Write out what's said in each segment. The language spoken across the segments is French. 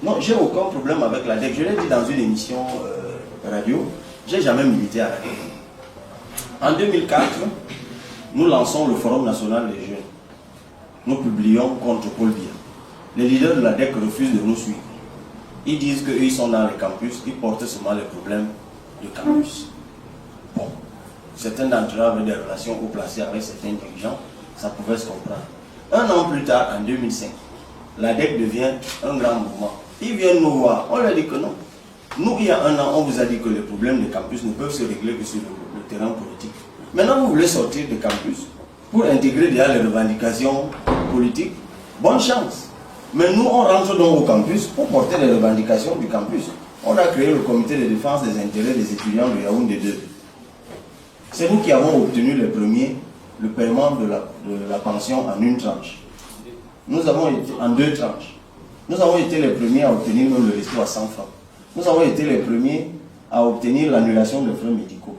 Non, j'ai aucun problème avec la DEC. Je l'ai dit dans une émission radio, j'ai jamais milité à la DEC. En 2004, nous lançons le Forum national des jeunes. Nous publions contre Paul Biya. Les leaders de la DEC refusent de nous suivre. Ils disent qu'ils sont dans les campus, ils portent seulement les problèmes de campus. Bon, certains d'entre eux avaient des relations haut placées avec certains dirigeants, ça pouvait se comprendre. Un an plus tard, en 2005, la DEC devient un grand mouvement. Ils viennent nous voir, on leur dit que non. Nous, il y a un an, on vous a dit que les problèmes de campus ne peuvent se régler que sur le terrain politique. Maintenant, vous voulez sortir de campus pour intégrer déjà les revendications politiques. Bonne chance. Mais nous, on rentre donc au campus pour porter les revendications du campus. On a créé le comité de défense des intérêts des étudiants de Yaoundé 2. C'est nous qui avons obtenu les premiers, le paiement de la pension en une tranche. Nous avons été en deux tranches. Nous avons été les premiers à obtenir même le resto à 100 francs. Nous avons été les premiers à obtenir l'annulation des frais médicaux.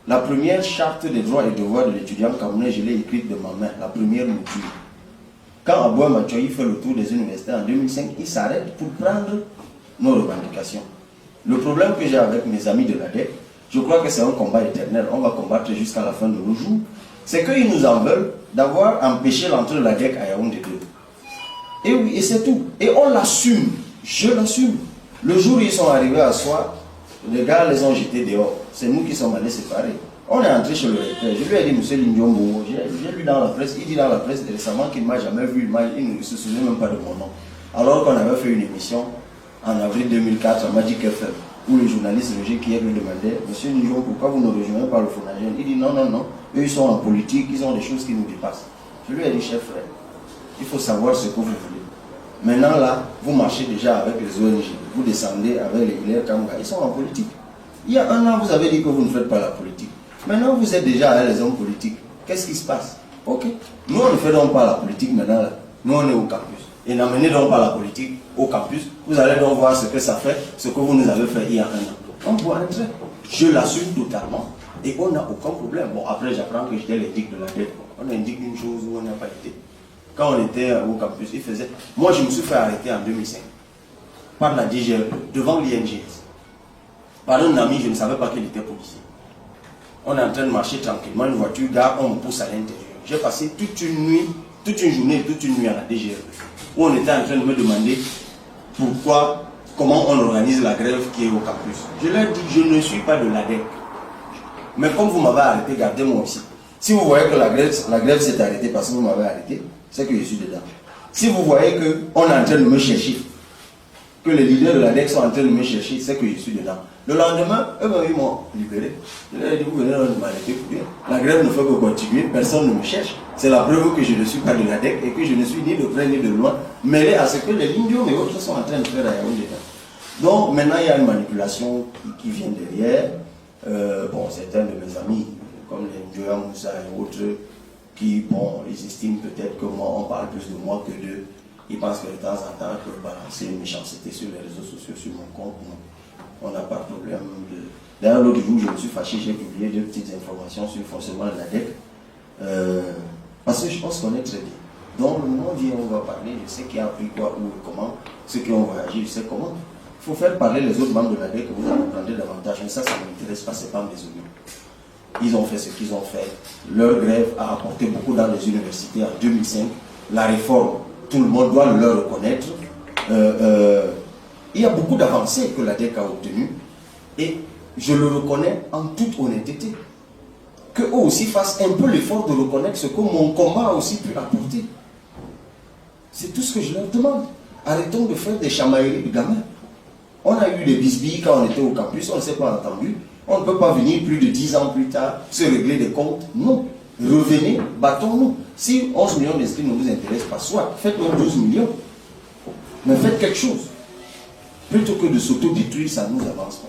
La première charte des droits et devoirs de l'étudiant camerounais, je l'ai écrite de ma main, la première mouture. Quand Aboué Mathieu fait le tour des universités en 2005, il s'arrête pour prendre nos revendications. Le problème que j'ai avec mes amis de la DEC, je crois que c'est un combat éternel, on va combattre jusqu'à la fin de nos jours, c'est qu'ils nous en veulent d'avoir empêché l'entrée de la DEC à Yaoundé 2. Et oui, et c'est tout. Et on l'assume, je l'assume. Le jour où ils sont arrivés à soi, les gars les ont jetés dehors. C'est nous qui sommes allés séparer. On est entré chez le recteur. Je lui ai dit, monsieur Lindiombo, j'ai lu dans la presse, il dit dans la presse récemment qu'il ne m'a jamais vu, il ne se souvient même pas de mon nom. Alors qu'on avait fait une émission en avril 2004 à Magic FM, où le journaliste Roger Kier lui demandait, monsieur Lindiombo, pourquoi vous ne rejoignez pas le Fonagène? Il dit, non, non, non, eux ils sont en politique, ils ont des choses qui nous dépassent. Je lui ai dit, chef frère, il faut savoir ce que vous voulez. Maintenant là, vous marchez déjà avec les ONG, vous descendez avec les Hilaire Kanga, ils sont en politique. Il y a un an, vous avez dit que vous ne faites pas la politique. Maintenant, vous êtes déjà avec les hommes politiques. Qu'est-ce qui se passe? Ok. Nous, on ne fait donc pas la politique maintenant là. Nous, on est au campus. Et n'amenez donc pas la politique au campus. Vous allez donc voir ce que ça fait, ce que vous nous avez fait il y a un an. On peut entrer. Je l'assume totalement. Et on n'a aucun problème. Bon, après, j'apprends que j'étais l'indique de la tête. On indique une chose où on n'a pas été. Quand on était au campus, il faisait... Moi, je me suis fait arrêter en 2005 par la DGE, devant l'INGS. Par un ami, je ne savais pas qu'il était policier. On est en train de marcher tranquillement, une voiture gare, on me pousse à l'intérieur. J'ai passé toute une nuit, toute une journée, toute une nuit à la DGE, où on était en train de me demander pourquoi, comment on organise la grève qui est au campus. Je leur ai dit, je ne suis pas de l'ADEC. Mais comme vous m'avez arrêté, gardez-moi aussi. Si vous voyez que la grève s'est arrêtée parce que vous m'avez arrêté, c'est que je suis dedans. Si vous voyez qu'on est en train de me chercher, que les leaders de l'ADEC sont en train de me chercher, c'est que je suis dedans. Le lendemain, ils m'ont libéré. Je leur ai dit, vous venez de m'arrêter pour dire. La grève ne fait que continuer, personne ne me cherche. C'est la preuve que je ne suis pas de l'ADEC et que je ne suis ni de près ni de loin, mêlé à ce que les Lindios et autres sont en train de faire à Yaoundé. Donc maintenant, il y a une manipulation qui vient derrière. Bon, certains de mes amis, comme les Njoya Moussa et autres, qui, bon, ils estiment peut-être que moi, on parle plus de moi que d'eux. Ils pensent que de temps en temps, ils peuvent balancer une méchanceté sur les réseaux sociaux, sur mon compte. Non, on n'a pas de problème. D'ailleurs, l'autre jour, je me suis fâché, j'ai publié deux petites informations sur le fonctionnement de l'ADEC. Parce que je pense qu'on est très bien. Donc, le moment vient, on va parler, je sais qui a appris quoi, où et comment, ceux qui ont voyagé, je sais comment. Il faut faire parler les autres membres de l'ADEC, vous en apprendrez davantage. Mais ça ne m'intéresse pas, c'est pas mes opinions. Ils ont fait ce qu'ils ont fait. Leur grève a apporté beaucoup dans les universités en 2005. La réforme, tout le monde doit le leur reconnaître. Il y a beaucoup d'avancées que l'ADEC a obtenues. Et je le reconnais en toute honnêteté. Qu'eux aussi fassent un peu l'effort de reconnaître ce que mon combat a aussi pu apporter. C'est tout ce que je leur demande. Arrêtons de faire des chamailleries de gamins. On a eu des bisbilles quand on était au campus, on ne s'est pas entendu. On ne peut pas venir plus de 10 ans plus tard se régler des comptes. Non. Revenez, battons-nous. Si 11 millions d'inscrits ne vous intéressent pas, soit faites-nous 12 millions. Mais faites quelque chose. Plutôt que de s'auto-détruire, ça ne nous avance pas.